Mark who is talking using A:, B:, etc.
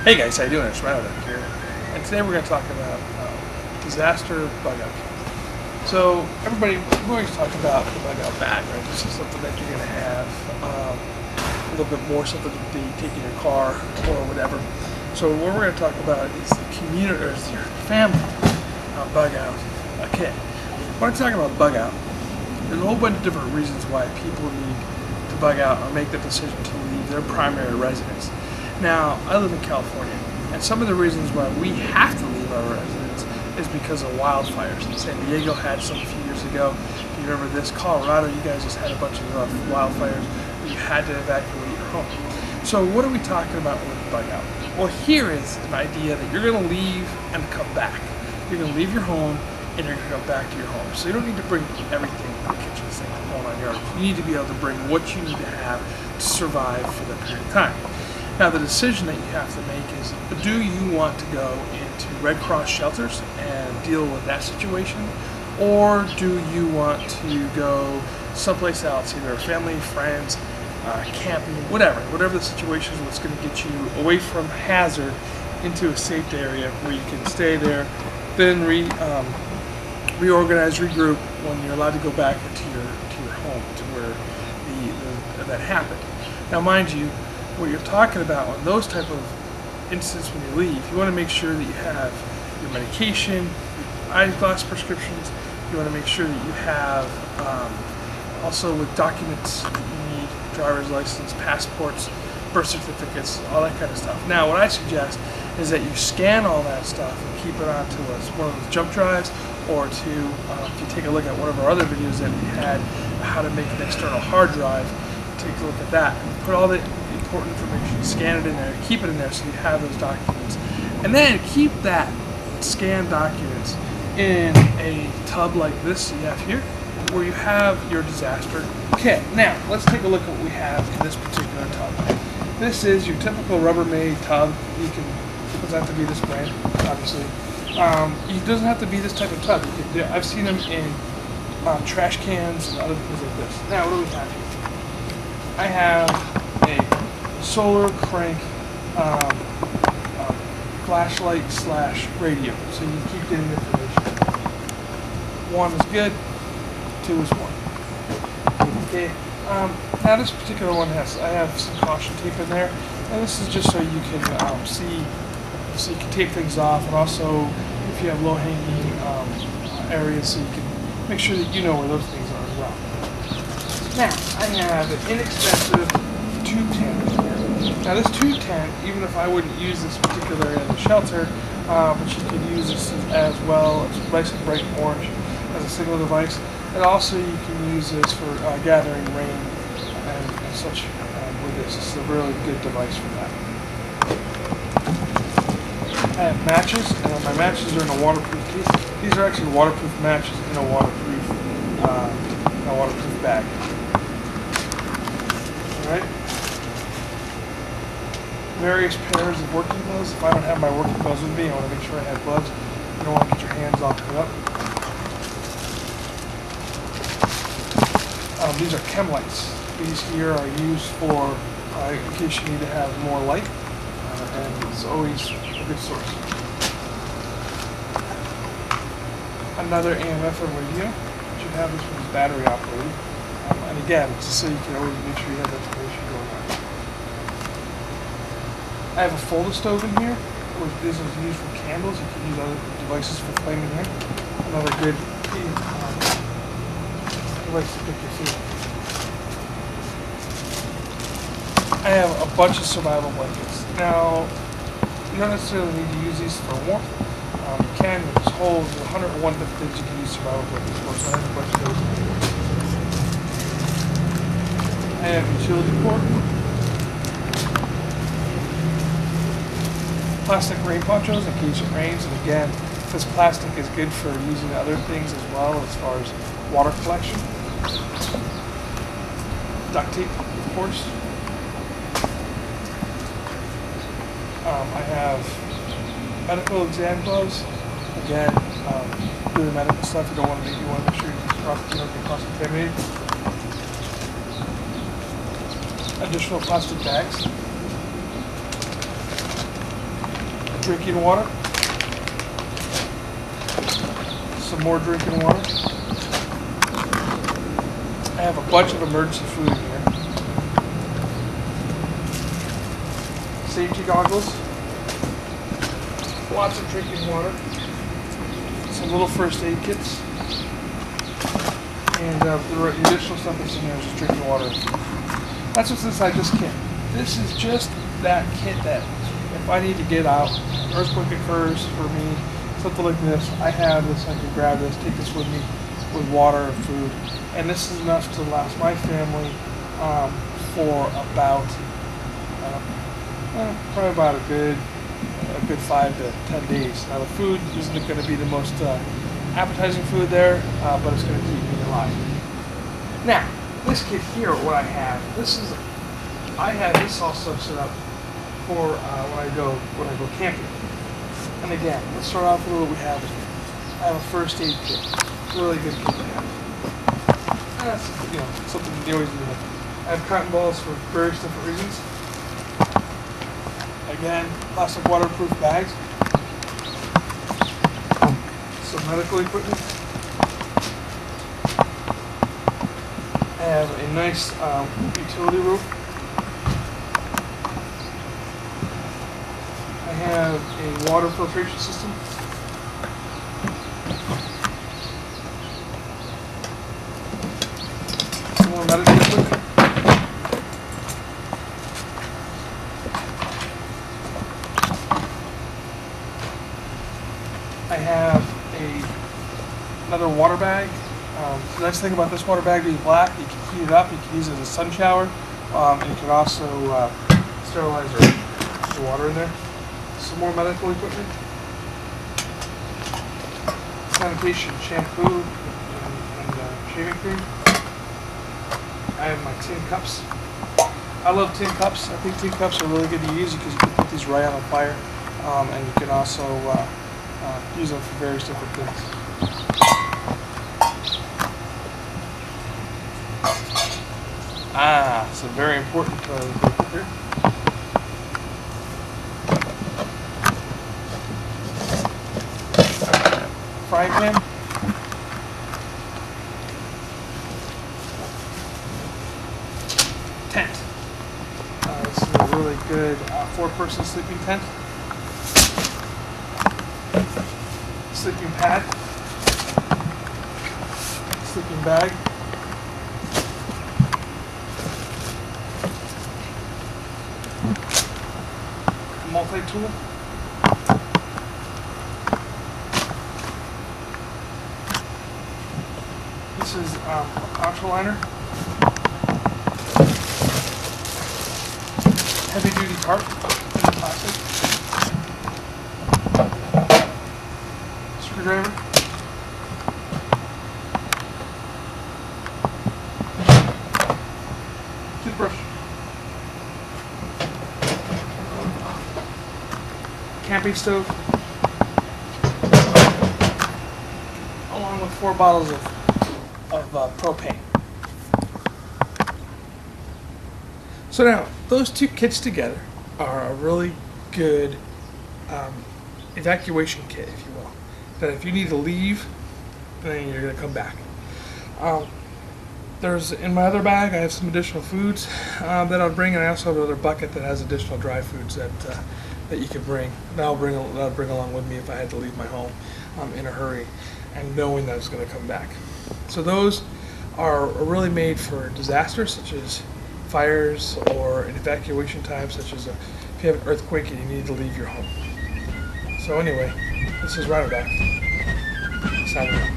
A: Hey guys, how you doing? It's RhinoDoc here, and today we're going to talk about disaster bug out kit. So everybody, we always talk about the bug out bag, right? This is something that you're going to have a little bit more something that you take in your car or whatever. So what we're going to talk about is the community, or is your family bug out kit. When I'm talking about bug out, there's a whole bunch of different reasons why people need to bug out or make the decision to leave their primary residence. Now, I live in California, and some of the reasons why we have to leave our residence is because of wildfires. San Diego had some a few years ago. If you remember this, Colorado, you guys just had a bunch of wildfires where you had to evacuate your home. So what are we talking about with bug out? Well, here is an idea that you're going to leave and come back. You're going to leave your home and you're going to go back to your home. So you don't need to bring everything, the kitchen sink, the whole 9 yards. You need to be able to bring what you need to have to survive for that period of time. Now, the decision that you have to make is, do you want to go into Red Cross shelters and deal with that situation, or do you want to go someplace else, either family, friends, camping, whatever the situation is, what's going to get you away from hazard into a safe area where you can stay there, then reorganize, regroup when you're allowed to go back into your home to where that happened. Now, mind you, what you're talking about on those type of instances when you leave, you want to make sure that you have your medication, your eyeglass prescriptions. You want to make sure that you have also with documents that you need, driver's license, passports, birth certificates, all that kind of stuff. Now, what I suggest is that you scan all that stuff and keep it onto one of those jump drives, or if you take a look at one of our other videos that we had, how to make an external hard drive, take a look at that and put all the important information, scan it in there, keep it in there so you have those documents. And then keep that scanned documents in a tub like this you have here, where you have your disaster kit. Now, let's take a look at what we have in this particular tub. This is your typical Rubbermaid tub. It doesn't have to be this brand, obviously. It doesn't have to be this type of tub. I've seen them in trash cans and other things like this. Now, what do we have here? I have a solar crank flashlight / radio, so you can keep getting information. 1 is good, 2 is 1. Okay. Now this particular one I have some caution tape in there, and this is just so you can see, so you can tape things off, and also if you have low-hanging areas, so you can make sure that you know where those things are as well. Now, I have an inexpensive tube tent here. Now this tube tent, even if I wouldn't use this particular area of the shelter, but you could use this as well. It's nice and bright orange as a signal device. And also you can use this for gathering rain and such with this. This is a really good device for that. I have matches, and my matches are in a waterproof case. These are actually waterproof matches in a waterproof bag. Alright. Various pairs of working gloves. If I don't have my working gloves with me, I want to make sure I have gloves. You don't want to get your hands all cut up. These are chem lights. These here are used for in case you need to have more light, and it's always a good source. Another AM FM radio. You should have this one is battery operated. And again, just so you can always make sure you have information going on. I have a folder stove in here, which this is used for candles. You can use other devices for flaming here. Another good device to pick your food. I have a bunch of survival blankets. Now, you don't necessarily need to use these for warmth. You can, with this whole 101 different things you can use survival blankets for, so I have a bunch of those. I have utility cord, plastic rain ponchos in case it rains, and again, this plastic is good for using other things as well, as far as water collection. Duct tape, of course. I have medical exam gloves. Again, doing medical stuff, you want to make sure you don't get cross-contaminated. Additional plastic bags. drinking water. Some more drinking water. I have a bunch of emergency food in here. Safety goggles. Lots of drinking water. Some little first aid kits. And the additional stuff that's in there is just drinking water. That's what's inside this kit. This is just that kit that if I need to get out, earthquake occurs for me, something like this, I have this, I can grab this, take this with me with water and food. And this is enough to last my family for about, probably about a good 5 to 10 days. Now the food isn't going to be the most appetizing food there, but it's going to keep me alive. Now, this kit here, what I have, I have this also set up for when I go camping. And again, let's start off with what we have here. I have a first aid kit, really good kit to have. That's something you always need. I have cotton balls for various different reasons. Again, plastic waterproof bags. Some medical equipment. I have a nice utility rope. I have a water filtration system. Some more medical equipment. I have another water bag. The nice thing about this water bag being black, you can heat it up, you can use it as a sun shower, and you can also sterilize the water in there. Some more medical equipment. Sanitation, shampoo, and shaving cream. I have my tin cups. I love tin cups. I think tin cups are really good to use because you can put these right on the fire, and you can also use them for various different things. Some very important here. Frying pan. Tent. This is a really good 4-person sleeping tent. Sleeping pad. Sleeping bag. Multi-tool. This is poncho liner. Heavy duty tarp in plastic. Screwdriver. Toothbrush. Camping stove, along with 4 bottles of propane. So now, those two kits together are a really good evacuation kit, if you will. That if you need to leave, then you're going to come back. There's in my other bag, I have some additional foods that I'll bring, and I also have another bucket that has additional dry foods that you could bring. That I'll bring along with me if I had to leave my home in a hurry, and knowing that I was going to come back. So those are really made for disasters such as fires or an evacuation time, such as if you have an earthquake and you need to leave your home. So anyway, this is RhinoDoc. Signing off.